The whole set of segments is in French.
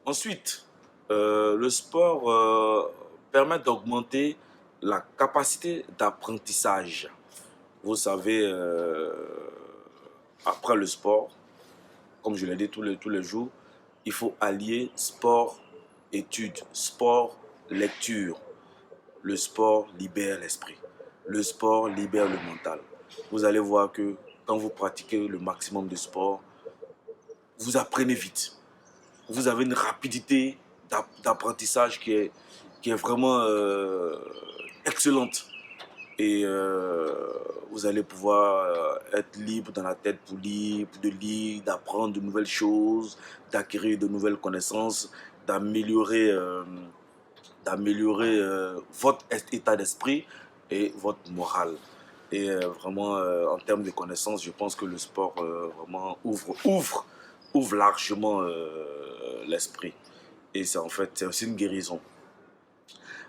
Ensuite, le sport permet d'augmenter la capacité d'apprentissage. Vous savez, après le sport, comme je l'ai dit tous les jours, il faut allier sport, études, sport, lecture. Le sport libère l'esprit. Le sport libère le mental. Vous allez voir que quand vous pratiquez le maximum de sport, vous apprenez vite. Vous avez une rapidité d'apprentissage qui est vraiment excellente. Et vous allez pouvoir être libre dans la tête pour lire, de lire, d'apprendre de nouvelles choses, d'acquérir de nouvelles connaissances, d'améliorer votre état d'esprit et votre morale. Et vraiment, en termes de connaissances, je pense que le sport vraiment ouvre largement l'esprit. Et c'est en fait, c'est aussi une guérison.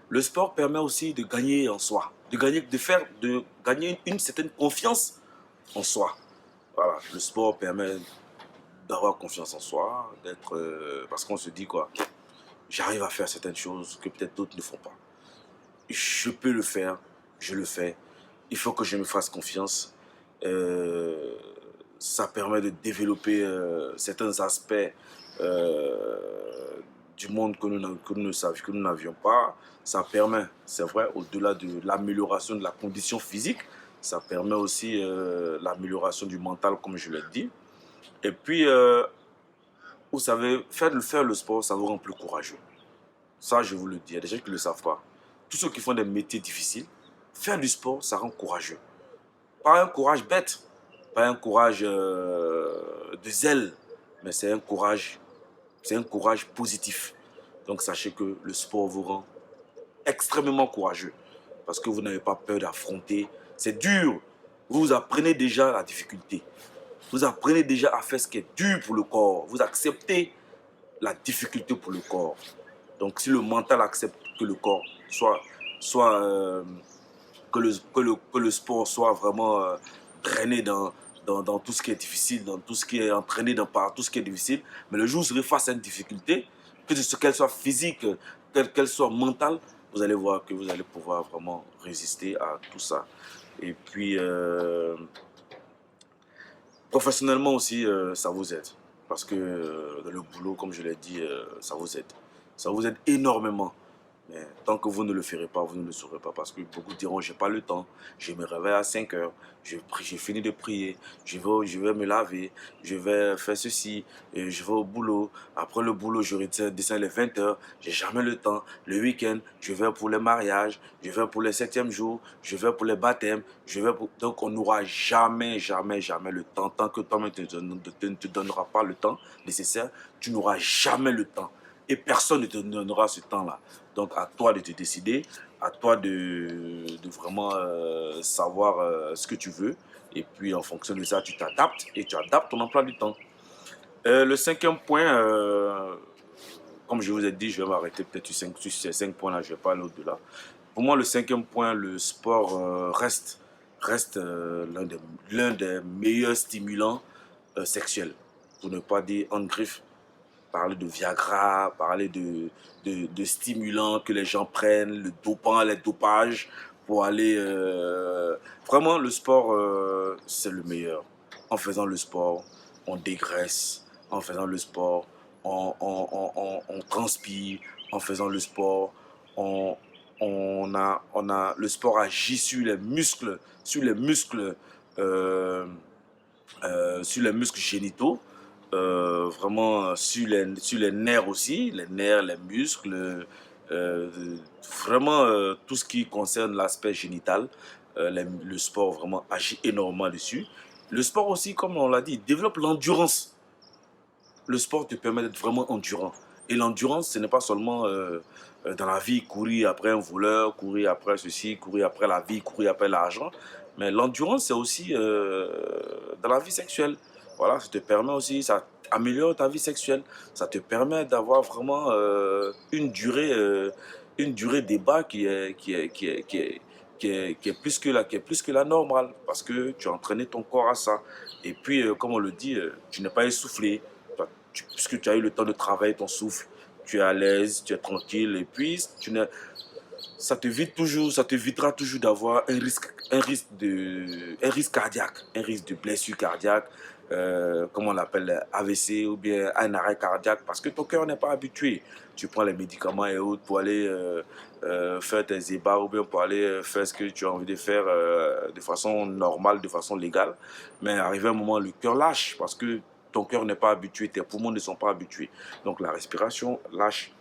Le sport permet aussi de gagner en soi, de gagner une certaine confiance en soi. Voilà, le sport permet d'avoir confiance en soi, d'être, parce qu'on se dit quoi, j'arrive à faire certaines choses que peut-être d'autres ne font pas. Je peux le faire, je le fais. Il faut que je me fasse confiance. Euh, Ça permet de développer certains aspects du monde que nous n'avions pas. Ça permet, c'est vrai, au-delà de l'amélioration de la condition physique, ça permet aussi l'amélioration du mental, comme je l'ai dit. Et puis, vous savez, faire le sport, ça vous rend plus courageux. Ça, je vous le dis, il y a des gens qui ne le savent pas. Tous ceux qui font des métiers difficiles, faire du sport, ça rend courageux. Pas un courage bête, pas un courage de zèle, mais c'est un courage positif. Donc sachez que le sport vous rend extrêmement courageux parce que vous n'avez pas peur d'affronter. C'est dur. Vous apprenez déjà la difficulté. Vous apprenez déjà à faire ce qui est dur pour le corps. Vous acceptez la difficulté pour le corps. Donc si le mental accepte que le corps soit que le sport soit vraiment drainé dans tout ce qui est difficile, dans tout ce qui est entraîné par tout ce qui est difficile. Mais le jour où vous serez face à une difficulté, qu'elle soit physique, qu'elle soit mentale, vous allez voir que vous allez pouvoir vraiment résister à tout ça. Et puis, professionnellement aussi, ça vous aide. Parce que dans le boulot, comme je l'ai dit, ça vous aide. Ça vous aide énormément. Mais tant que vous ne le ferez pas, vous ne le saurez pas. Parce que beaucoup diront, j'ai pas le temps. Je me réveille à 5 heures. J'ai fini de prier. Je vais me laver. Je vais faire ceci. Et je vais au boulot. Après le boulot, je descends les 20 heures. J'ai jamais le temps. Le week-end, je vais pour les mariages. Je vais pour les 7e jours. Je vais pour les baptêmes. Donc, on n'aura jamais, jamais, jamais le temps. Tant que toi-même ne te donnera pas le temps nécessaire, tu n'auras jamais le temps. Et personne ne te donnera ce temps-là. Donc, à toi de te décider, à toi de vraiment savoir ce que tu veux. Et puis, en fonction de ça, tu t'adaptes et tu adaptes ton emploi du temps. Le cinquième point, comme je vous ai dit, je vais m'arrêter peut-être sur ces 5 points-là, je ne vais pas aller au-delà. Pour moi, le cinquième point, le sport reste l'un des meilleurs stimulants sexuels. Pour ne pas dire en griffe, parler de Viagra, parler de stimulants que les gens prennent, le dopant, les dopages, pour aller... Vraiment, le sport, c'est le meilleur. En faisant le sport, on dégraisse. En faisant le sport, on transpire. En faisant le sport, on, le sport agit euh, sur les muscles génitaux, vraiment sur les nerfs aussi, les nerfs, les muscles, euh, vraiment tout ce qui concerne l'aspect génital. Le sport vraiment agit énormément dessus. Le sport aussi, comme on l'a dit, développe l'endurance. Le sport te permet d'être vraiment endurant. Et l'endurance, ce n'est pas seulement dans la vie, courir après un voleur, courir après ceci, courir après la vie, courir après l'argent. Mais l'endurance, c'est aussi dans la vie sexuelle. Voilà, ça te permet aussi, ça améliore ta vie sexuelle. Ça te permet d'avoir vraiment une durée débat qui est plus que la normale. Parce que tu as entraîné ton corps à ça. Et puis, comme on le dit, tu n'es pas essoufflé puisque tu as eu le temps de travailler ton souffle, tu es à l'aise, tu es tranquille, et puis ça t'évitera toujours d'avoir un risque cardiaque, un risque de blessure cardiaque, comme on l'appelle AVC ou bien un arrêt cardiaque, parce que ton cœur n'est pas habitué. Tu prends les médicaments et autres pour aller faire tes ébats ou bien pour aller faire ce que tu as envie de faire de façon normale, de façon légale. Mais arrivé un moment, le cœur lâche parce que ton cœur n'est pas habitué, tes poumons ne sont pas habitués. Donc la respiration lâche